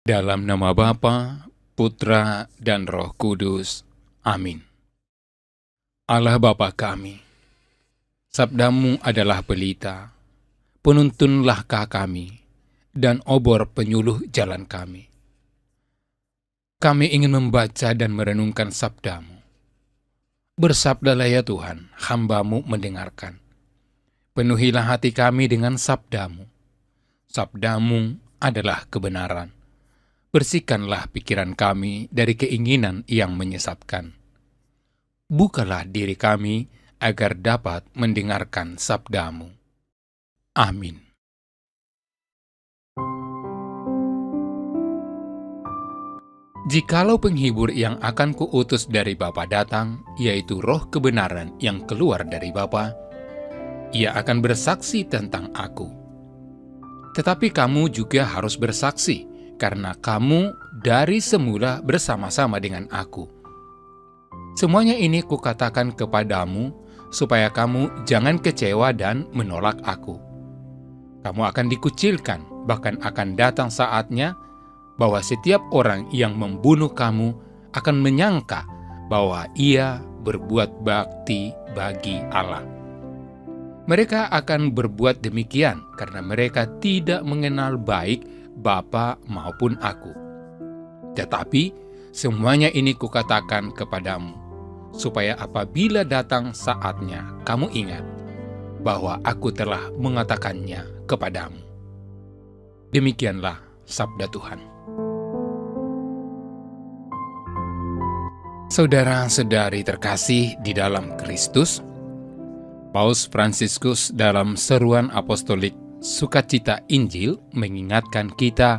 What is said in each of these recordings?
Dalam nama Bapa, Putra, dan Roh Kudus. Amin. Allah Bapa kami, sabdamu adalah pelita, penuntun langkah kami, dan obor penyuluh jalan kami. Kami ingin membaca dan merenungkan sabdamu. Bersabdalah ya Tuhan, hamba-Mu mendengarkan. Penuhilah hati kami dengan sabdamu. Sabdamu adalah kebenaran. Bersihkanlah pikiran kami dari keinginan yang menyesatkan. Bukalah diri kami agar dapat mendengarkan sabdamu. Amin. Jikalau penghibur yang akan kuutus dari Bapa datang, yaitu roh kebenaran yang keluar dari Bapa, ia akan bersaksi tentang aku. Tetapi kamu juga harus bersaksi, karena kamu dari semula bersama-sama dengan aku. Semuanya ini kukatakan kepadamu, supaya kamu jangan kecewa dan menolak aku. Kamu akan dikucilkan, bahkan akan datang saatnya bahwa setiap orang yang membunuh kamu akan menyangka bahwa ia berbuat bakti bagi Allah. Mereka akan berbuat demikian karena mereka tidak mengenal baik Bapa maupun aku. Tetapi semuanya ini kukatakan kepadamu, supaya apabila datang saatnya kamu ingat bahwa aku telah mengatakannya kepadamu. Demikianlah sabda Tuhan. Saudara-saudari terkasih di dalam Kristus, Paus Fransiskus dalam seruan apostolik Sukacita Injil mengingatkan kita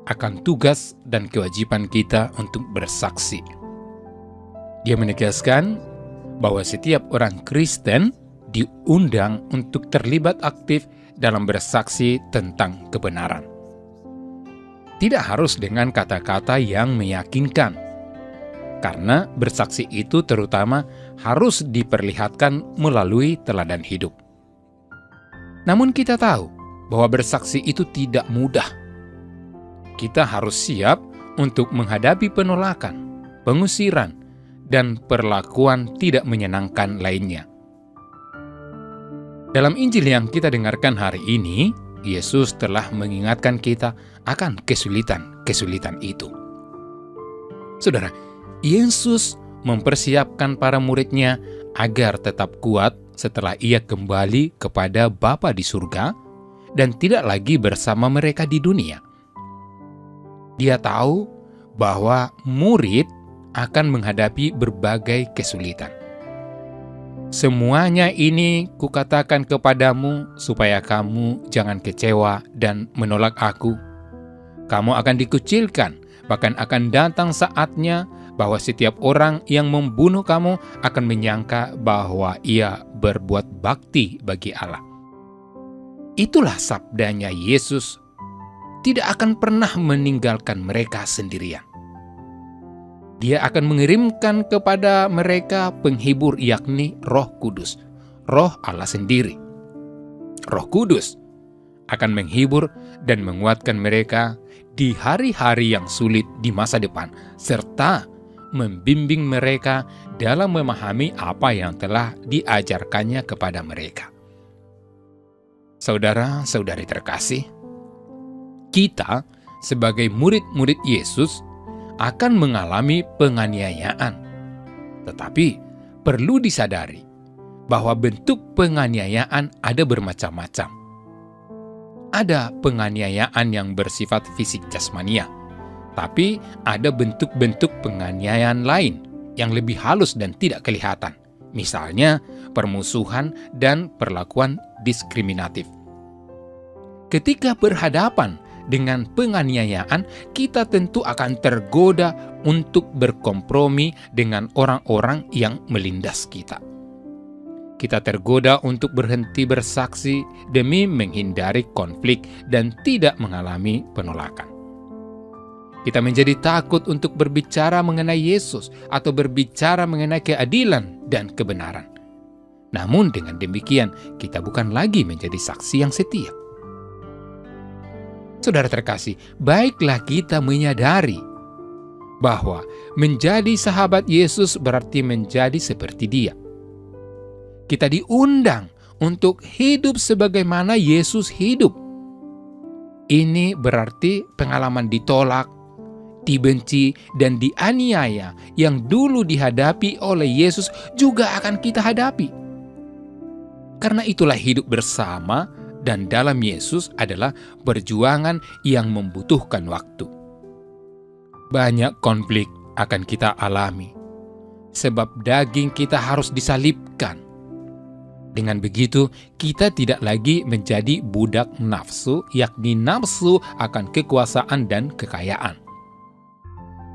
akan tugas dan kewajiban kita untuk bersaksi. Dia menegaskan bahwa setiap orang Kristen diundang untuk terlibat aktif dalam bersaksi tentang kebenaran. Tidak harus dengan kata-kata yang meyakinkan, karena bersaksi itu terutama harus diperlihatkan melalui teladan hidup. Namun kita tahu bahwa bersaksi itu tidak mudah. Kita harus siap untuk menghadapi penolakan, pengusiran, dan perlakuan tidak menyenangkan lainnya. Dalam Injil yang kita dengarkan hari ini, Yesus telah mengingatkan kita akan kesulitan-kesulitan itu. Saudara, Yesus mempersiapkan para muridnya agar tetap kuat setelah ia kembali kepada Bapa di surga dan tidak lagi bersama mereka di dunia. Dia tahu bahwa murid akan menghadapi berbagai kesulitan. Semuanya ini kukatakan kepadamu supaya kamu jangan kecewa dan menolak aku. Kamu akan dikucilkan, bahkan akan datang saatnya bahwa setiap orang yang membunuh kamu akan menyangka bahwa ia berbuat bakti bagi Allah. Itulah sabdanya Yesus, tidak akan pernah meninggalkan mereka sendirian. Dia akan mengirimkan kepada mereka penghibur, yakni Roh Kudus, Roh Allah sendiri. Roh Kudus akan menghibur dan menguatkan mereka di hari-hari yang sulit di masa depan, serta membimbing mereka dalam memahami apa yang telah diajarkannya kepada mereka. Saudara-saudari terkasih, kita sebagai murid-murid Yesus akan mengalami penganiayaan. Tetapi perlu disadari bahwa bentuk penganiayaan ada bermacam-macam. Ada penganiayaan yang bersifat fisik jasmania, tapi ada bentuk-bentuk penganiayaan lain yang lebih halus dan tidak kelihatan. Misalnya, permusuhan dan perlakuan diskriminatif. Ketika berhadapan dengan penganiayaan, kita tentu akan tergoda untuk berkompromi dengan orang-orang yang melindas kita. Kita tergoda untuk berhenti bersaksi demi menghindari konflik dan tidak mengalami penolakan. Kita menjadi takut untuk berbicara mengenai Yesus atau berbicara mengenai keadilan dan kebenaran. Namun dengan demikian, kita bukan lagi menjadi saksi yang setia. Saudara terkasih, baiklah kita menyadari bahwa menjadi sahabat Yesus berarti menjadi seperti Dia. Kita diundang untuk hidup sebagaimana Yesus hidup. Ini berarti pengalaman ditolak, dibenci, dan dianiaya yang dulu dihadapi oleh Yesus juga akan kita hadapi. Karena itulah hidup bersama dan dalam Yesus adalah perjuangan yang membutuhkan waktu. Banyak konflik akan kita alami, sebab daging kita harus disalibkan. Dengan begitu, kita tidak lagi menjadi budak nafsu, yakni nafsu akan kekuasaan dan kekayaan.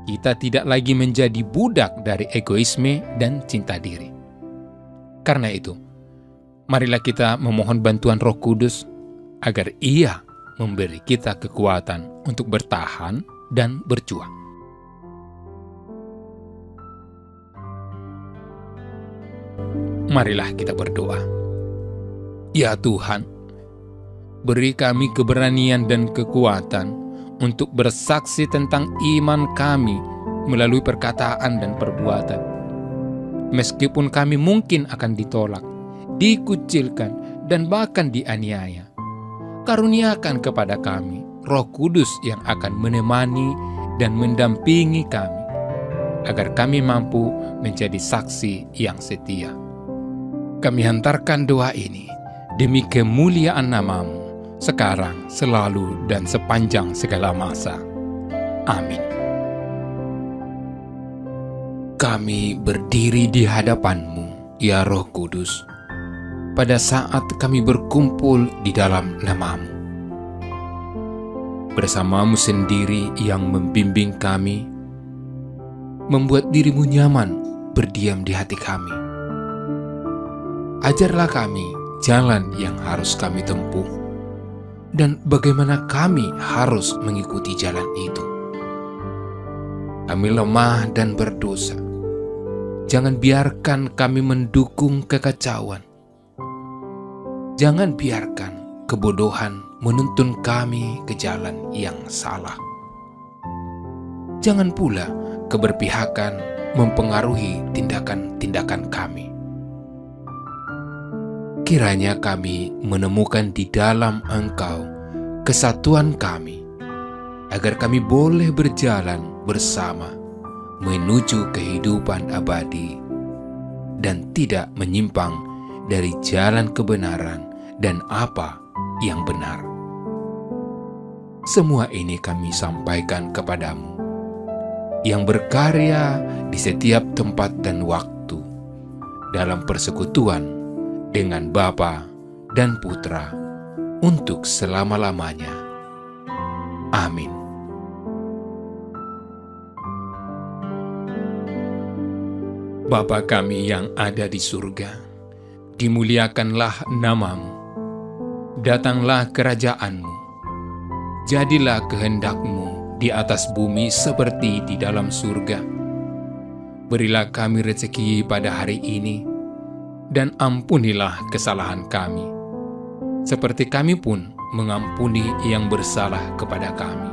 Kita tidak lagi menjadi budak dari egoisme dan cinta diri. Karena itu, marilah kita memohon bantuan Roh Kudus agar Ia memberi kita kekuatan untuk bertahan dan berjuang. Marilah kita berdoa. Ya Tuhan, beri kami keberanian dan kekuatan untuk bersaksi tentang iman kami melalui perkataan dan perbuatan. Meskipun kami mungkin akan ditolak, dikucilkan, dan bahkan dianiaya, karuniakan kepada kami Roh Kudus yang akan menemani dan mendampingi kami, agar kami mampu menjadi saksi yang setia. Kami hantarkan doa ini demi kemuliaan nama-Mu, sekarang, selalu, dan sepanjang segala masa. Amin. Kami berdiri di hadapan-Mu, ya Roh Kudus, pada saat kami berkumpul di dalam nama-Mu. Bersama-Mu sendiri yang membimbing kami, membuat diri-Mu nyaman berdiam di hati kami. Ajarlah kami jalan yang harus kami tempuh, dan bagaimana kami harus mengikuti jalan itu. Kami lemah dan berdosa. Jangan biarkan kami mendukung kekacauan. Jangan biarkan kebodohan menuntun kami ke jalan yang salah. Jangan pula keberpihakan mempengaruhi tindakan-tindakan kami. Kiranya kami menemukan di dalam Engkau kesatuan kami, agar kami boleh berjalan bersama menuju kehidupan abadi dan tidak menyimpang dari jalan kebenaran dan apa yang benar. Semua ini kami sampaikan kepadamu, yang berkarya di setiap tempat dan waktu, dalam persekutuan dengan Bapa dan Putra, untuk selama-lamanya. Amin. Bapa kami yang ada di surga, dimuliakanlah nama-Mu. Datanglah kerajaan-Mu. Jadilah kehendak-Mu di atas bumi seperti di dalam surga. Berilah kami rezeki pada hari ini, dan ampunilah kesalahan kami, seperti kami pun mengampuni yang bersalah kepada kami.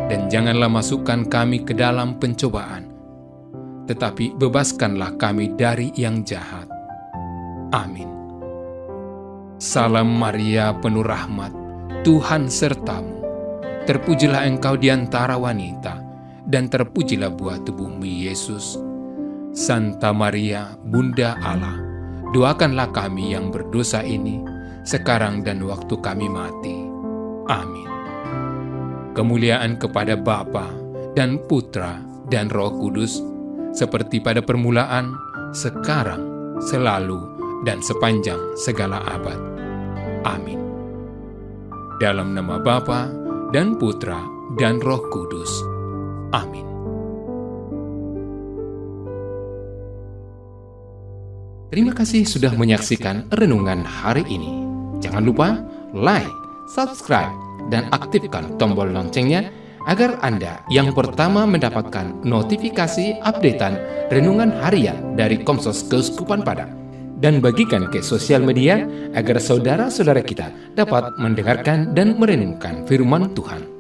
Dan janganlah masukkan kami ke dalam pencobaan, tetapi bebaskanlah kami dari yang jahat. Amin. Salam Maria, penuh rahmat, Tuhan sertamu. Terpujilah engkau di antara wanita, dan terpujilah buah tubuhmu, Yesus. Santa Maria, Bunda Allah, doakanlah kami yang berdosa ini, sekarang dan waktu kami mati. Amin. Kemuliaan kepada Bapa dan Putra dan Roh Kudus, seperti pada permulaan, sekarang, selalu, dan sepanjang segala abad. Amin. Dalam nama Bapa dan Putra dan Roh Kudus. Amin. Terima kasih sudah menyaksikan renungan hari ini. Jangan lupa like, subscribe, dan aktifkan tombol loncengnya agar Anda yang pertama mendapatkan notifikasi updatean renungan harian dari Komsos Keuskupan Padang. dan bagikan ke sosial media agar saudara-saudara kita dapat mendengarkan dan merenungkan firman Tuhan.